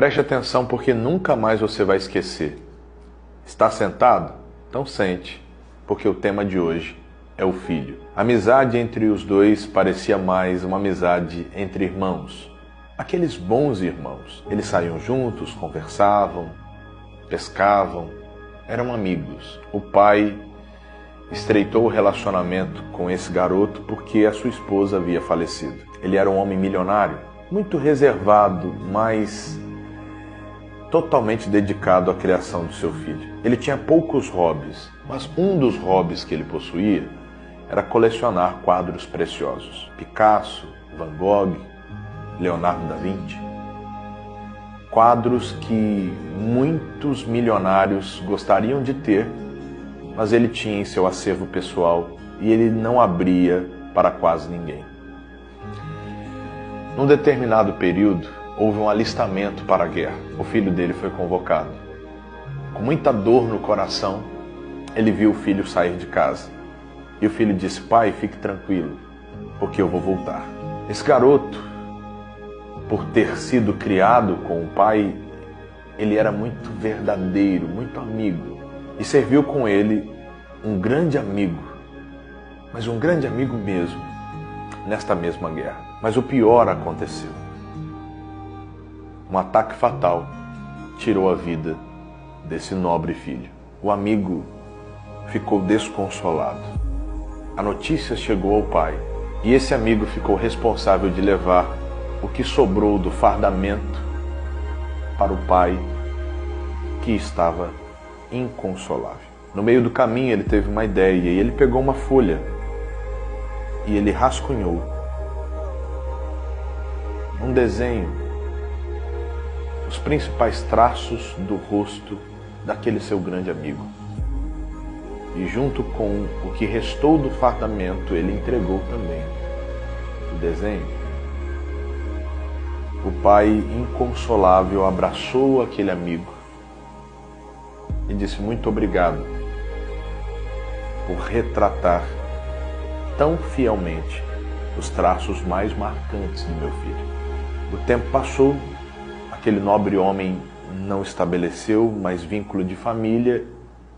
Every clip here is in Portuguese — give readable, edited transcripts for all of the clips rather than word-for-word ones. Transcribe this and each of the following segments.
Preste atenção porque nunca mais você vai esquecer. Está sentado? Então sente, porque o tema de hoje é o filho. A amizade entre os dois parecia mais uma amizade entre irmãos. Aqueles bons irmãos. Eles saíam juntos, conversavam, pescavam, eram amigos. O pai estreitou o relacionamento com esse garoto porque a sua esposa havia falecido. Ele era um homem milionário, muito reservado, mas totalmente dedicado à criação do seu filho. Ele tinha poucos hobbies, mas um dos hobbies que ele possuía era colecionar quadros preciosos. Picasso, Van Gogh, Leonardo da Vinci. Quadros que muitos milionários gostariam de ter, mas ele tinha em seu acervo pessoal e ele não abria para quase ninguém. Num determinado período, houve um alistamento para a guerra. O filho dele foi convocado. Com muita dor no coração, ele viu o filho sair de casa. E o filho disse: pai, fique tranquilo, porque eu vou voltar. Esse garoto, por ter sido criado com o pai, ele era muito verdadeiro, muito amigo. E serviu com ele um grande amigo, mas um grande amigo mesmo, nesta mesma guerra. Mas o pior aconteceu. Um ataque fatal tirou a vida desse nobre filho. O amigo ficou desconsolado. A notícia chegou ao pai e esse amigo ficou responsável de levar o que sobrou do fardamento para o pai, que estava inconsolável. No meio do caminho ele teve uma ideia e ele pegou uma folha e ele rascunhou um desenho, os principais traços do rosto daquele seu grande amigo. E junto com o que restou do fardamento, ele entregou também o desenho. O pai, inconsolável, abraçou aquele amigo e disse: muito obrigado por retratar tão fielmente os traços mais marcantes do meu filho. O tempo passou, aquele nobre homem não estabeleceu mais vínculo de família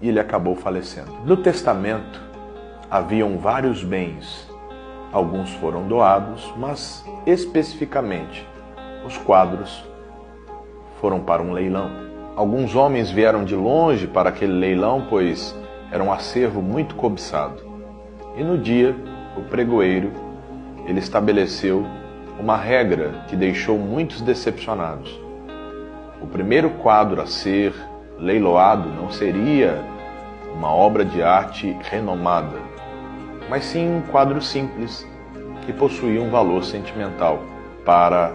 e ele acabou falecendo. No testamento haviam vários bens, alguns foram doados, mas especificamente os quadros foram para um leilão. Alguns homens vieram de longe para aquele leilão, pois era um acervo muito cobiçado. E no dia, o pregoeiro, ele estabeleceu uma regra que deixou muitos decepcionados. O primeiro quadro a ser leiloado não seria uma obra de arte renomada, mas sim um quadro simples que possuía um valor sentimental para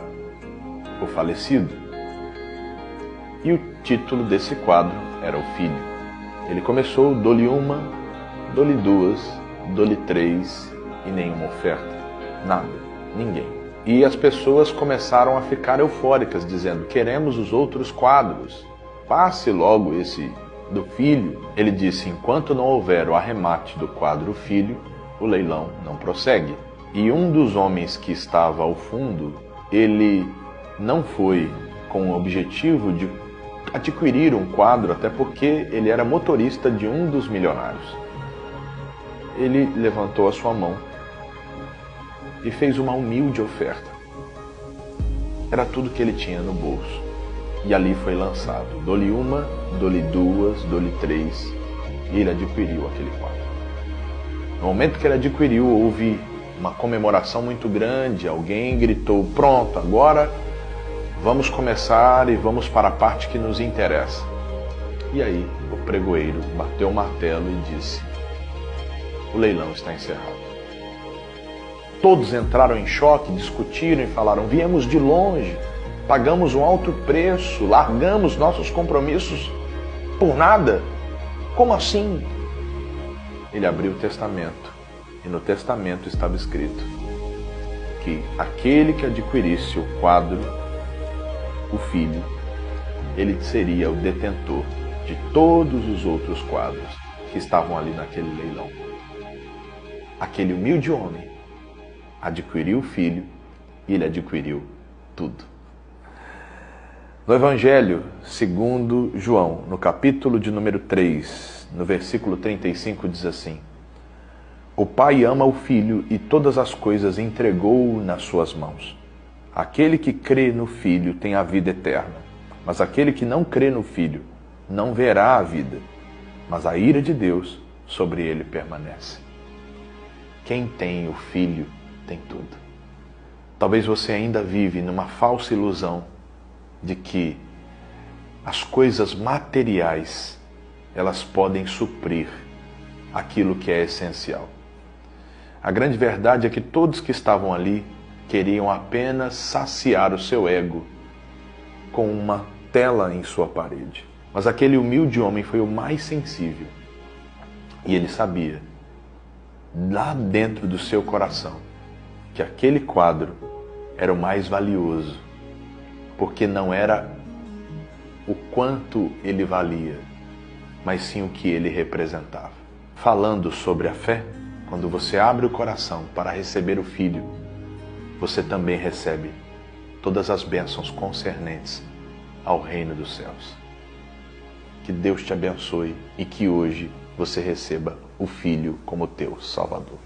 o falecido. E o título desse quadro era O Filho. Ele começou: dou-lhe uma, dou-lhe duas, dou-lhe três, e nenhuma oferta. Nada, ninguém. E as pessoas começaram a ficar eufóricas, dizendo: queremos os outros quadros. Passe logo esse do filho. Ele disse: enquanto não houver o arremate do quadro Filho, o leilão não prossegue. E um dos homens que estava ao fundo, ele não foi com o objetivo de adquirir um quadro, até porque ele era motorista de um dos milionários. Ele levantou a sua mão e fez uma humilde oferta. Era tudo que ele tinha no bolso. E ali foi lançado: dou-lhe uma, dou-lhe duas, dou-lhe três. E ele adquiriu aquele quadro. No momento que ele adquiriu, houve uma comemoração muito grande. Alguém gritou: pronto, agora vamos começar e vamos para a parte que nos interessa. E aí o pregoeiro bateu o martelo e disse: o leilão está encerrado. Todos entraram em choque, discutiram e falaram: viemos de longe, pagamos um alto preço, largamos nossos compromissos por nada. Como assim? Ele abriu o testamento e no testamento estava escrito que aquele que adquirisse o quadro, o filho, ele seria o detentor de todos os outros quadros que estavam ali naquele leilão. Aquele humilde homem adquiriu o filho e ele adquiriu tudo. No Evangelho segundo João, no capítulo de número 3, no versículo 35, diz assim: O Pai ama o Filho e todas as coisas entregou nas suas mãos. Aquele que crê no Filho tem a vida eterna, mas aquele que não crê no Filho não verá a vida, mas a ira de Deus sobre ele permanece. Quem tem o Filho tem tudo. Talvez você ainda vive numa falsa ilusão de que as coisas materiais elas podem suprir aquilo que é essencial. A grande verdade é que todos que estavam ali queriam apenas saciar o seu ego com uma tela em sua parede. Mas aquele humilde homem foi o mais sensível. E ele sabia, lá dentro do seu coração, que aquele quadro era o mais valioso, porque não era o quanto ele valia, mas sim o que ele representava. Falando sobre a fé, quando você abre o coração para receber o Filho, você também recebe todas as bênçãos concernentes ao reino dos céus. Que Deus te abençoe e que hoje você receba o Filho como teu Salvador.